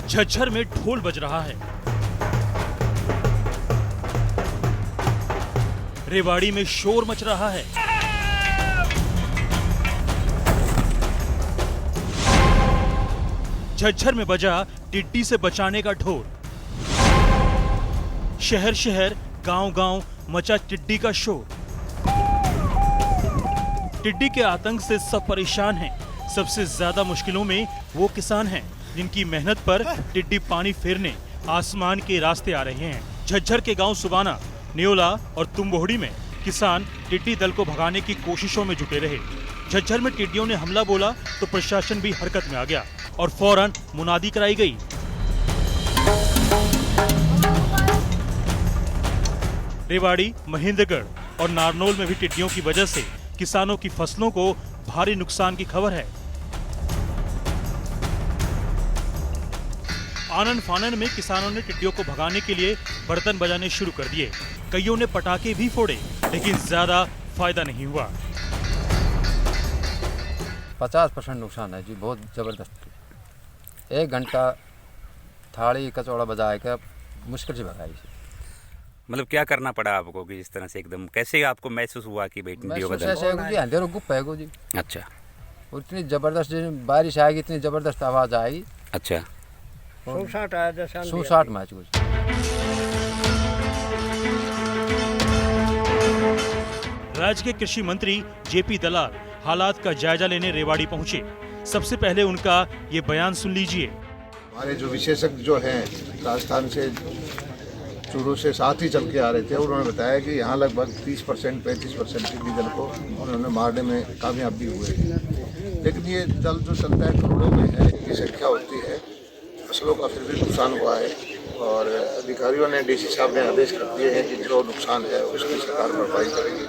झज्जर में ढोल बज रहा है। रेवाड़ी में शोर मच रहा है। झज्जर में बजा टिड्डी से बचाने का ढोल। शहर शहर गांव गांव मचा टिड्डी का शोर। टिड्डी के आतंक से सब परेशान हैं। सबसे ज्यादा मुश्किलों में वो किसान हैं जिनकी मेहनत पर टिड्डी पानी फेरने आसमान के रास्ते आ रहे हैं। झज्जर के गांव सुबाना, न्योला और तुम्बोहड़ी में किसान टिड्डी दल को भगाने की कोशिशों में जुटे रहे। झज्जर में टिड्डियों ने हमला बोला तो प्रशासन भी हरकत में आ गया और फौरन मुनादी कराई गई। रेवाड़ी, महेंद्रगढ़ और नारनौल में भी टिड्डियों की वजह से किसानों की फसलों को भारी नुकसान की खबर है। आनन फानन में किसानों ने टिड्डियों को भगाने के लिए बर्तन बजाने शुरू कर दिए। कईयों ने पटाखे भी फोड़े, लेकिन ज्यादा फायदा नहीं हुआ। 50% नुकसान है जी, बहुत जबरदस्त। 1 घंटा थाली कचौड़ा बजा के मुश्किल से भगाई। मतलब क्या करना पड़ा आपको कि इस तरह से एकदम कैसे आपको महसूस हुआ कि भाई टिड्डियों का दल? अंधेरों गुप्त है जी। अच्छा। और इतनी जबरदस्त बारिश आएगी, इतनी जबरदस्त आवाज आएगी। अच्छा। सूसाट मैच कुछ। राज्य के कृषि मंत्री जेपी दलाल हालात का जायजा लेने रेवाड़ी पहुंचे। सबसे पहले उनका ये बयान सुन लीजिए। हमारे जो विशेषज्ञ जो हैं राजस्थान से शुरू से साथ ही चल के आ रहे थे, उन्होंने बताया कि यहाँ लगभग 30% 35% टिड्डी दल को उन्होंने मारने में कामयाब भी हुए। लेकिन ये दल जो चलता है करोड़ों में है, इनकी संख्या होती है, फसलों का फिर भी नुकसान हुआ है और अधिकारियों ने डीसी साहब ने आदेश कर दिए हैं कि जो नुकसान है उसकी सरकार भरपाई करेगी।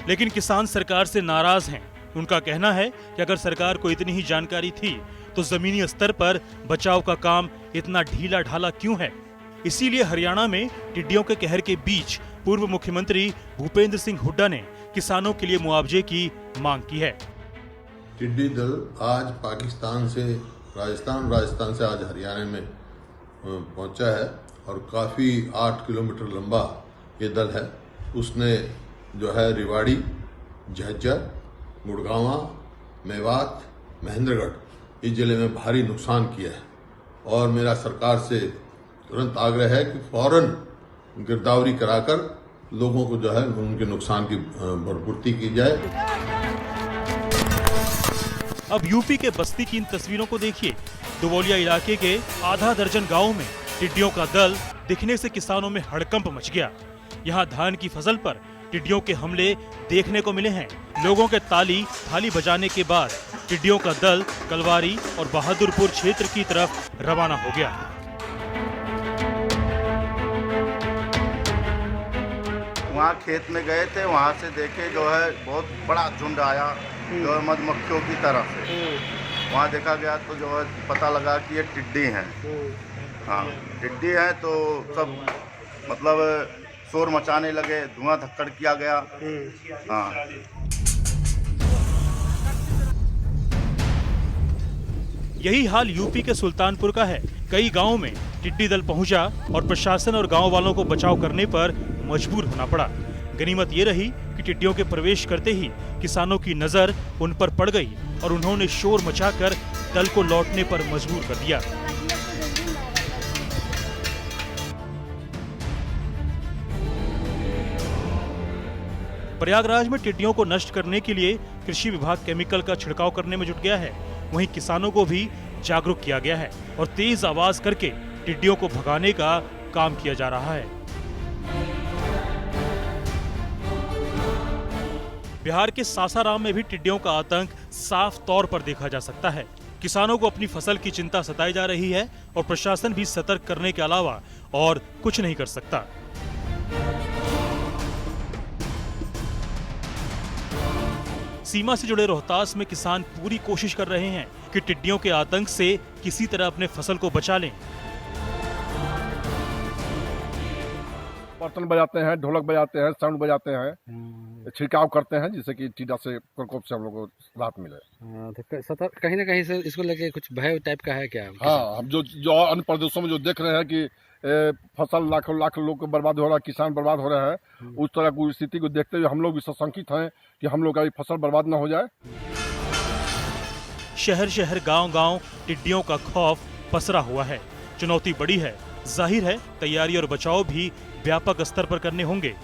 लेकिन किसान सरकार से नाराज हैं। उनका कहना है कि अगर सरकार को इतनी ही जानकारी थी तो जमीनी स्तर पर बचाव का काम इतना ढीला ढाला क्यों है। इसीलिए हरियाणा में टिड्डियों के कहर के बीच पूर्व मुख्यमंत्री भूपेंद्र सिंह हुड्डा ने किसानों के लिए मुआवजे की मांग की है। टिड्डी दल आज पाकिस्तान से राजस्थान से आज हरियाणा में पहुंचा है और काफ़ी 8 किलोमीटर लंबा ये दल है। उसने जो है रेवाड़ी, झज्जर, गुड़गांवा, मेवात, महेंद्रगढ़ इस जिले में भारी नुकसान किया है और मेरा सरकार से तुरंत आग्रह है कि फौरन गिरदावरी कराकर लोगों को जो है उनके नुकसान की भरपूर्ति की जाए। अब यूपी के बस्ती की इन तस्वीरों को देखिए। दुबौलिया इलाके के आधा दर्जन गांवों में टिड्डियों का दल दिखने से किसानों में हड़कंप मच गया। यहाँ धान की फसल पर टिड्डियों के हमले देखने को मिले हैं। लोगों के ताली थाली बजाने के बाद टिड्डियों का दल कलवारी और बहादुरपुर क्षेत्र की तरफ रवाना हो गया। वहाँ खेत में गए थे, वहाँ से देखे जो है बहुत बड़ा झुंड आया जो है मधुमक्खियों की तरफ से। वहाँ देखा गया तो जो है पता लगा कि ये टिड्डी हैं। हाँ, टिड्डी हैं तो सब मतलब शोर मचाने लगे, धुआं धक्कड़ किया गया। हाँ। यही हाल यूपी के सुल्तानपुर का है। कई गांवों में टिड्डी दल पहुंचा और प्रशासन और गांव वालों को बचाव करने पर मजबूर होना पड़ा। गनीमत ये रही कि टिड्डियों के प्रवेश करते ही किसानों की नजर उन पर पड़ गई और उन्होंने शोर मचाकर दल को लौटने पर मजबूर कर दिया। प्रयागराज में टिड्डियों को नष्ट करने के लिए कृषि विभाग केमिकल का छिड़काव करने में जुट गया है। वहीं किसानों को भी जागरूक किया गया है और तेज आवाज करके टिड्डियों को भगाने का काम किया जा रहा है। बिहार के सासाराम में भी टिड्डियों का आतंक साफ तौर पर देखा जा सकता है। किसानों को अपनी फसल की चिंता सताई जा रही है और प्रशासन भी सतर्क करने के अलावा और कुछ नहीं कर सकता। सीमा से जुड़े रोहतास में किसान पूरी कोशिश कर रहे हैं कि टिड्डियों के आतंक से किसी तरह अपने फसल को बचा लें। बर्तन बजाते हैं, ढोलक बजाते हैं, साउंड बजाते हैं, छिड़काव करते हैं जिससे कि टीडा से प्रकोप से हम लोग को राहत मिले। तो कहीं ना कहीं से इसको लेके कुछ भय टाइप का है क्या? हाँ, हम जो अन्य प्रदेशों में जो देख रहे हैं कि फसल लाखों लाख लोग को बर्बाद हो रहा है, किसान बर्बाद हो रहा है, उस तरह की स्थिति को देखते हुए हम लोग भी सशंकित हैं कि हम लोग का ये फसल बर्बाद न हो जाए। शहर शहर गांव गांव टिड्डियों का खौफ पसरा हुआ है। चुनौती बड़ी है, जाहिर है तैयारी और बचाव भी व्यापक स्तर पर करने होंगे।